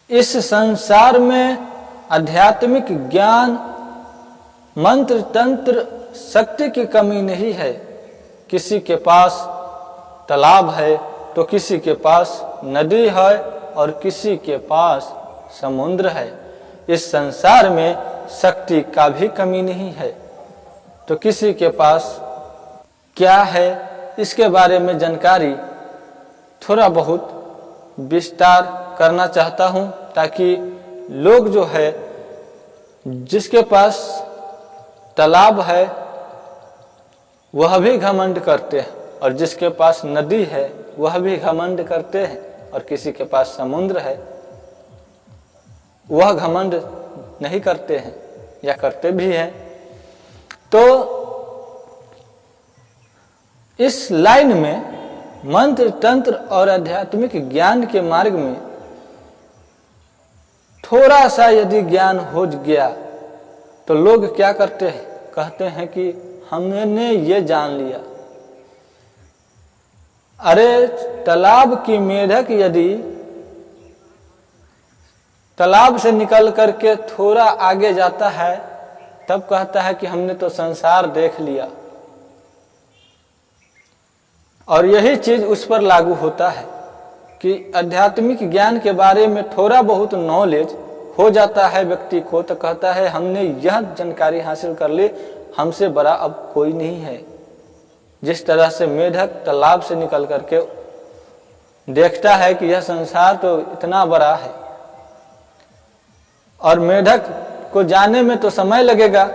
इस संसार में आध्यात्मिक ज्ञान, मंत्र तंत्र शक्ति की कमी नहीं है। किसी के पास तालाब है तो किसी के पास नदी है और किसी के पास समुद्र है। इस संसार में शक्ति का भी कमी नहीं है। तो किसी के पास क्या है, इसके बारे में जानकारी थोड़ा बहुत विस्तार करना चाहता हूँ, ताकि लोग जो है, जिसके पास तालाब है वह भी घमंड करते हैं, और जिसके पास नदी है वह भी घमंड करते हैं, और किसी के पास समुद्र है वह घमंड नहीं करते हैं या करते भी हैं। तो इस लाइन में मंत्र तंत्र और आध्यात्मिक ज्ञान के मार्ग में थोड़ा सा यदि ज्ञान हो गया तो लोग क्या करते हैं, कहते हैं कि हमने ये जान लिया। अरे तालाब की मेढक यदि तालाब से निकल करके थोड़ा आगे जाता है तब कहता है कि हमने तो संसार देख लिया, और यही चीज उस पर लागू होता है कि आध्यात्मिक ज्ञान के बारे में थोड़ा बहुत नॉलेज हो जाता है व्यक्ति को, तो कहता है हमने यह जानकारी हासिल कर ली, हमसे बड़ा अब कोई नहीं है। जिस तरह से मेढक तालाब से निकल करके देखता है कि यह संसार तो इतना बड़ा है, और मेढक को जाने में तो समय लगेगा,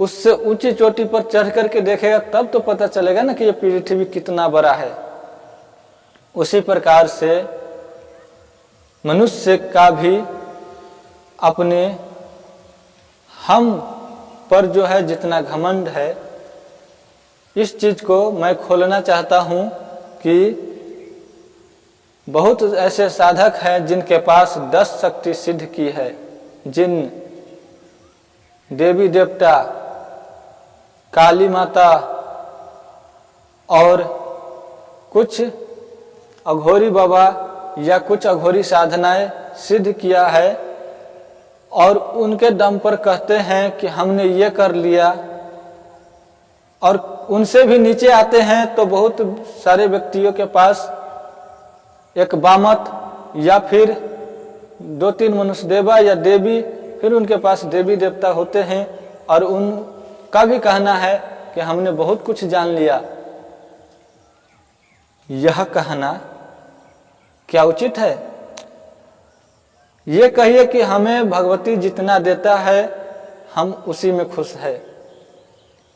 उससे ऊंची चोटी पर चढ़ करके देखेगा तब तो पता चलेगा ना कि यह पृथ्वी कितना बड़ा है। उसी प्रकार से मनुष्य का भी अपने हम पर जो है जितना घमंड है, इस चीज को मैं खोलना चाहता हूं कि बहुत ऐसे साधक हैं जिनके पास 10 शक्ति सिद्ध की है, जिन देवी देवता, काली माता और कुछ अघोरी बाबा या कुछ अघोरी साधनाएं सिद्ध किया है, और उनके दम पर कहते हैं कि हमने ये कर लिया, और उनसे भी नीचे आते हैं तो बहुत सारे व्यक्तियों के पास एक बामत या फिर 2-3 मनुष्य देवा या देवी, फिर उनके पास देवी देवता होते हैं, और उनका भी कहना है कि हमने बहुत कुछ जान लिया। यह कहना क्या उचित है? ये कहिए कि हमें भगवती जितना देता है हम उसी में खुश है।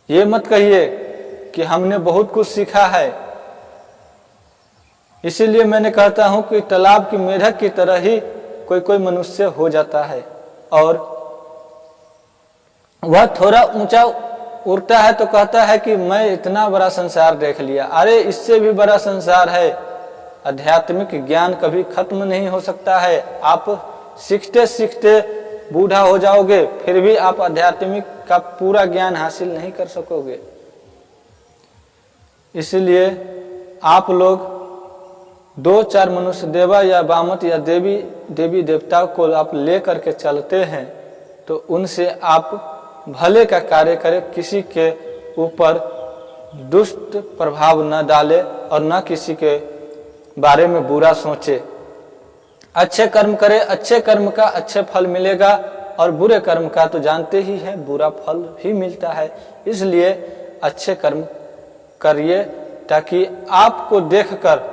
ये मत कहिए कि हमने बहुत कुछ सीखा है। इसीलिए मैंने कहता हूं कि तालाब की मेढक की तरह ही कोई कोई मनुष्य हो जाता है, और वह थोड़ा ऊंचा उड़ता है तो कहता है कि मैं इतना बड़ा संसार देख लिया। अरे इससे भी बड़ा संसार है। आध्यात्मिक ज्ञान कभी खत्म नहीं हो सकता है। आप सीखते सीखते बूढ़ा हो जाओगे, फिर भी आप आध्यात्मिक का पूरा ज्ञान हासिल नहीं कर सकोगे। इसलिए आप लोग 2-4 मनुष्य देवा या बामत या देवी देवता को आप ले करके चलते हैं तो उनसे आप भले का कार्य करें, किसी के ऊपर दुष्ट प्रभाव न डाले और न किसी के बारे में बुरा सोचे। अच्छे कर्म करे, अच्छे कर्म का अच्छे फल मिलेगा, और बुरे कर्म का तो जानते ही है बुरा फल भी मिलता है। इसलिए अच्छे कर्म करिए ताकि आपको देखकर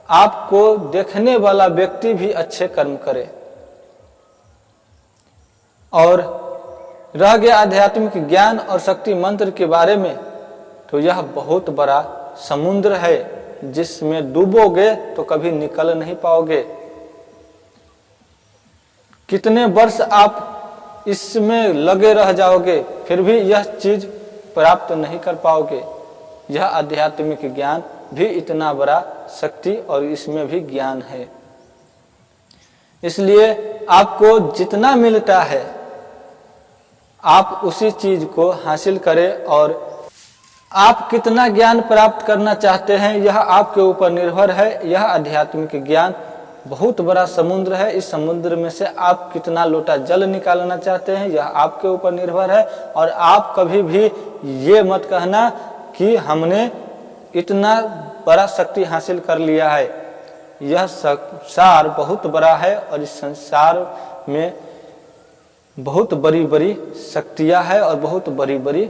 आपको देखने वाला व्यक्ति भी अच्छे कर्म करे। और रह गया आध्यात्मिक ज्ञान और शक्ति मंत्र के बारे में, तो यह बहुत बड़ा समुद्र है जिसमें डूबोगे तो कभी निकल नहीं पाओगे। कितने वर्ष आप इसमें लगे रह जाओगे फिर भी यह चीज प्राप्त नहीं कर पाओगे। यह आध्यात्मिक ज्ञान भी इतना बड़ा शक्ति और इसमें भी ज्ञान है। इसलिए आपको जितना मिलता है आप उसी चीज को हासिल करें, और आप कितना ज्ञान प्राप्त करना चाहते हैं यह आपके ऊपर निर्भर है। यह आध्यात्मिक ज्ञान बहुत बड़ा समुद्र है। इस समुद्र में से आप कितना लोटा जल निकालना चाहते हैं यह आपके ऊपर निर्भर है। और आप कभी भी ये मत कहना कि हमने इतना बड़ा शक्ति हासिल कर लिया है। यह संसार बहुत बड़ा है और इस संसार में बहुत बड़ी बड़ी शक्तियां हैं और बहुत बड़ी बड़ी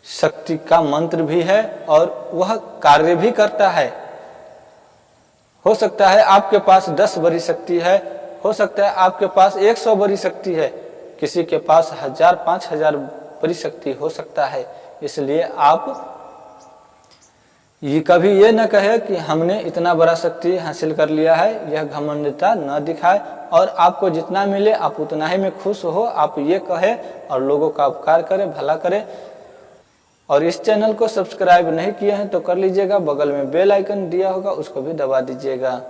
शक्ति का मंत्र भी है और वह कार्य भी करता है। हो सकता है आपके पास 10 बड़ी शक्ति है, हो सकता है आपके पास 100 बड़ी शक्ति है, किसी के पास 1000 5000 बड़ी शक्ति हो सकता है। इसलिए आप ये कभी ये न कहे कि हमने इतना बड़ा शक्ति हासिल कर लिया है, यह घमंडता न दिखाए और आपको जितना मिले आप उतना ही में खुश हो। आप ये कहे और लोगों का उपकार करें, भला करें। और इस चैनल को सब्सक्राइब नहीं किए हैं तो कर लीजिएगा, बगल में बेल आइकन दिया होगा उसको भी दबा दीजिएगा।